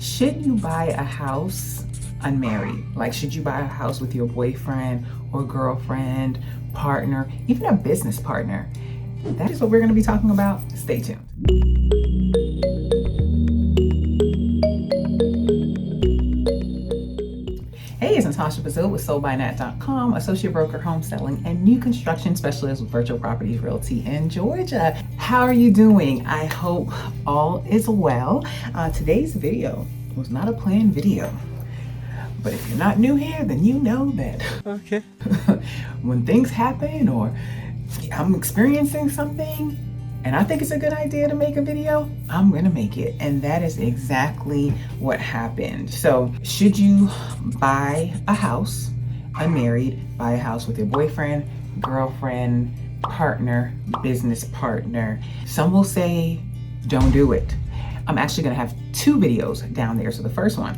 Should you buy a house unmarried? Like, should you buy a house with your boyfriend or girlfriend, partner, even a business partner? That is what we're going to be talking about. Stay tuned. Hey, it's Natasha Bazile with SoldByNat.com, associate broker, home selling, and new construction specialist with Virtual Properties Realty in Georgia. How are you doing? I hope all is well. Today's video was not a planned video, but if you're not new here, then you know that okay. When things happen or I'm experiencing something and I think it's a good idea to make a video, I'm gonna make it. And that is exactly what happened. So should you buy a house unmarried, buy a house with your boyfriend, girlfriend, partner, business partner? Some will say, don't do it. I'm actually gonna have two videos down there. So the first one,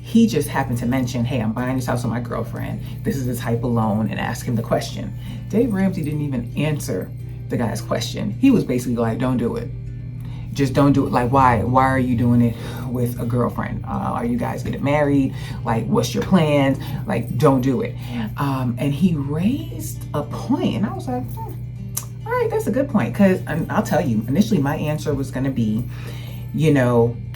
he just happened to mention, hey, I'm buying this house with my girlfriend. This is the type of loan, and ask him the question. Dave Ramsey didn't even answer the guy's question. He was basically like, don't do it. Just don't do it. Like, why are you doing it with a girlfriend? Are you guys getting married? Like, what's your plans? Like, don't do it. And he raised a point, and I was like, all right, that's a good point. Because I'll tell you, initially my answer was going to be,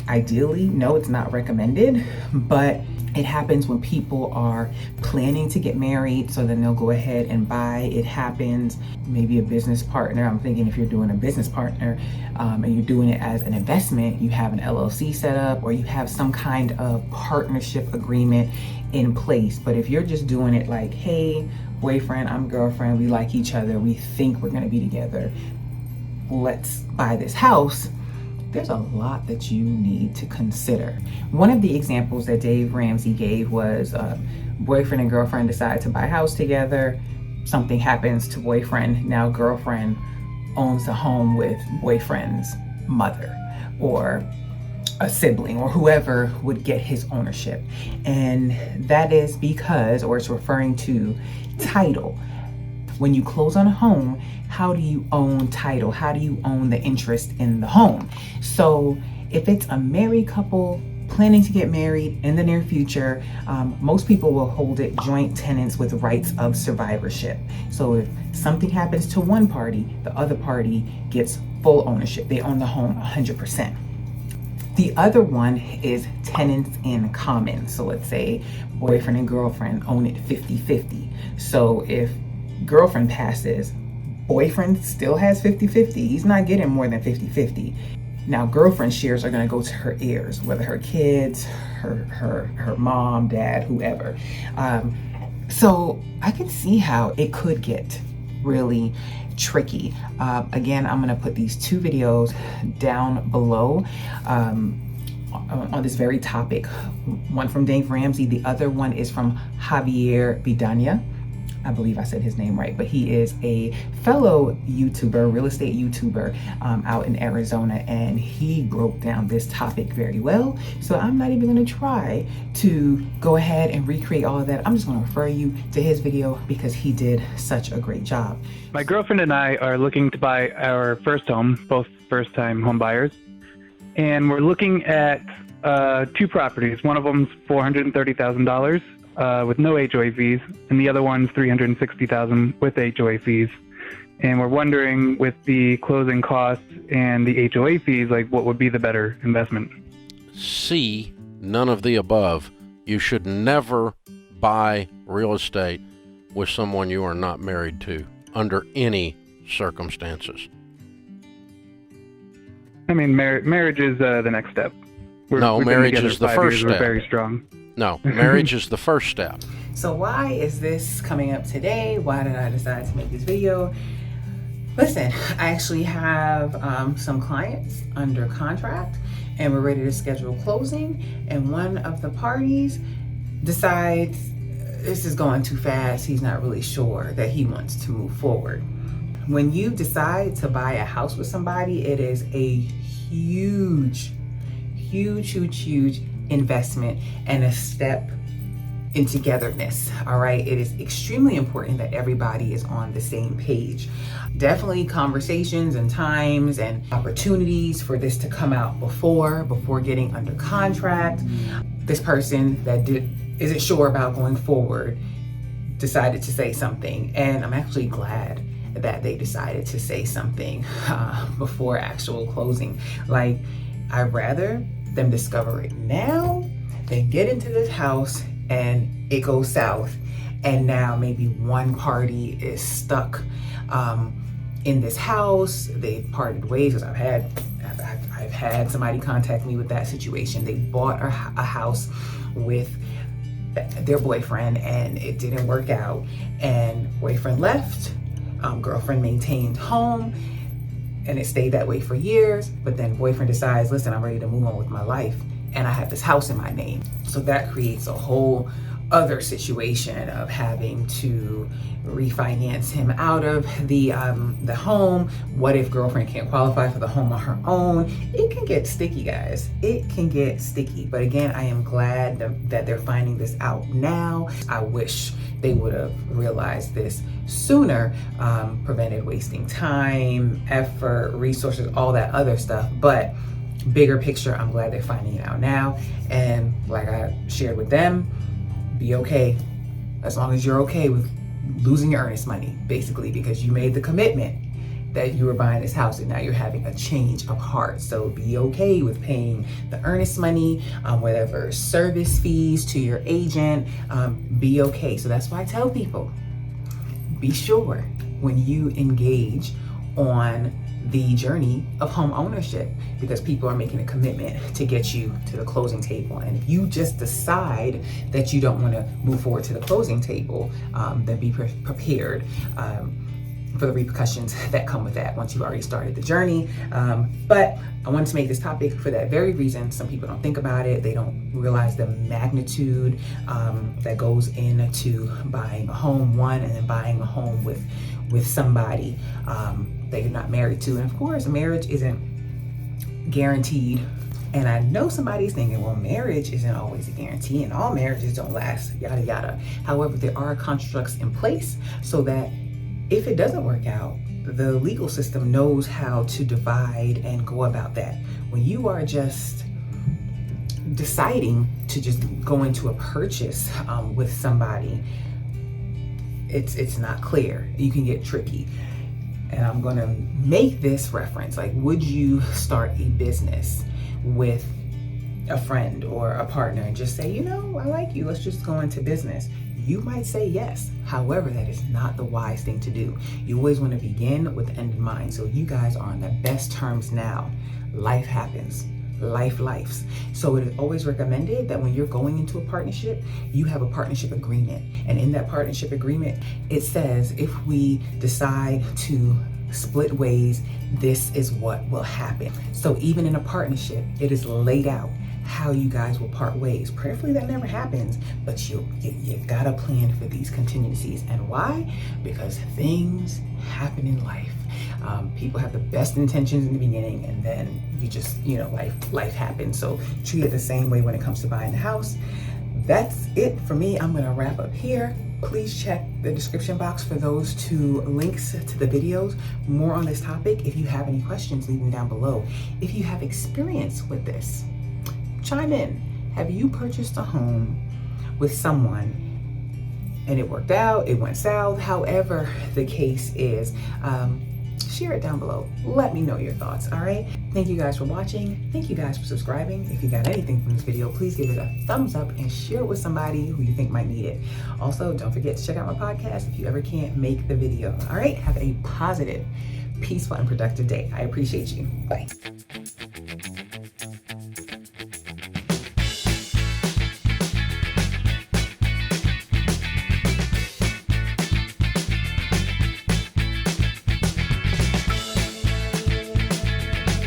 ideally, no, it's not recommended, but it happens when people are planning to get married, so then they'll go ahead and buy. It happens, maybe a business partner. I'm thinking if you're doing a business partner and you're doing it as an investment, you have an LLC set up or you have some kind of partnership agreement in place. But if you're just doing it like, hey, boyfriend, I'm girlfriend, we like each other, we think we're gonna be together, let's buy this house, there's a lot that you need to consider. One of the examples that Dave Ramsey gave was boyfriend and girlfriend decide to buy a house together. Something happens to boyfriend. Now girlfriend owns the home with boyfriend's mother or a sibling or whoever would get his ownership. And that is because, or it's referring to title. When you close on a home, how do you own title? How do you own the interest in the home? So if it's a married couple planning to get married in the near future, most people will hold it joint tenants with rights of survivorship. So if something happens to one party, the other party gets full ownership. They own the home 100%. The other one is tenants in common. So let's say boyfriend and girlfriend own it 50-50. So if girlfriend passes, boyfriend still has 50-50. He's not getting more than 50-50. Now girlfriend shares are going to go to her heirs, whether her kids, her mom, dad, whoever. So I can see how it could get really tricky. Again, I'm going to put these two videos down below on this very topic. One from Dave Ramsey, the other one is from Javier Vidania. I believe I said his name right, but he is a fellow YouTuber, real estate YouTuber out in Arizona, and he broke down this topic very well. So I'm not even going to try to go ahead and recreate all of that. I'm just going to refer you to his video because he did such a great job. My girlfriend and I are looking to buy our first home, both first-time home buyers, and we're looking at two properties. One of them's $430,000. With no HOA fees, and the other one's $360,000 with HOA fees. And we're wondering, with the closing costs and the HOA fees, like what would be the better investment? C, none of the above. You should never buy real estate with someone you are not married to under any circumstances. I mean, marriage is the next step. Marriage is the first step. We're very strong. No, marriage is the first step. So why is this coming up today? Why did I decide to make this video? Listen, I actually have some clients under contract and we're ready to schedule closing, and one of the parties decides this is going too fast. He's not really sure that he wants to move forward. When you decide to buy a house with somebody, it is a huge investment and a step in togetherness. All right, it is extremely important that everybody is on the same page. Definitely conversations and times and opportunities for this to come out before getting under contract. This person that isn't sure about going forward decided to say something, and I'm actually glad that they decided to say something before actual closing. Like, I'd rather them discover it now than get into this house and it goes south, and now maybe one party is stuck in this house. They parted ways, because I've had somebody contact me with that situation. They bought a house with their boyfriend and it didn't work out, and boyfriend left, girlfriend maintained home, and it stayed that way for years. But then boyfriend decides, listen, I'm ready to move on with my life, and I have this house in my name. So that creates a whole other situation of having to refinance him out of the home. What if girlfriend can't qualify for the home on her own? It can get sticky, guys. It can get sticky. But again, I am glad that they're finding this out now. I wish they would have realized this sooner, prevented wasting time, effort, resources, all that other stuff. But bigger picture, I'm glad they're finding it out now. And like I shared with them, be okay, as long as you're okay with losing your earnest money, basically, because you made the commitment that you were buying this house, and now you're having a change of heart. So be okay with paying the earnest money, whatever service fees to your agent, be okay. So that's why I tell people, be sure when you engage on the journey of home ownership, because people are making a commitment to get you to the closing table. And if you just decide that you don't want to move forward to the closing table, then be prepared for the repercussions that come with that once you've already started the journey. But I wanted to make this topic for that very reason. Some people don't think about it. They don't realize the magnitude that goes into buying a home, one, and then buying a home with somebody that you're not married to. And of course, marriage isn't guaranteed. And I know somebody's thinking, well, marriage isn't always a guarantee and all marriages don't last, yada, yada. However, there are constructs in place so that if it doesn't work out, the legal system knows how to divide and go about that. When you are just deciding to just go into a purchase with somebody, it's not clear. You can get tricky. And I'm gonna make this reference, like, would you start a business with a friend or a partner and just say, you know, I like you, let's just go into business? You might say yes. However, that is not the wise thing to do. You always want to begin with the end in mind. So you guys are on the best terms now. Life happens. Lives. So it is always recommended that when you're going into a partnership, you have a partnership agreement. And in that partnership agreement, it says if we decide to split ways, this is what will happen. So even in a partnership, it is laid out how you guys will part ways. Prayerfully that never happens, but you gotta plan for these contingencies. And why? Because things happen in life. People have the best intentions in the beginning, and then you just, life happens. So treat it the same way when it comes to buying a house. That's it for me. I'm gonna wrap up here. Please check the description box for those two links to the videos. More on this topic. If you have any questions, leave them down below. If you have experience with this, chime in. Have you purchased a home with someone and it worked out, it went south, however the case is? Share it down below. Let me know your thoughts, all right? Thank you guys for watching. Thank you guys for subscribing. If you got anything from this video, please give it a thumbs up and share it with somebody who you think might need it. Also, don't forget to check out my podcast if you ever can't make the video. All right, have a positive, peaceful, and productive day. I appreciate you. Bye.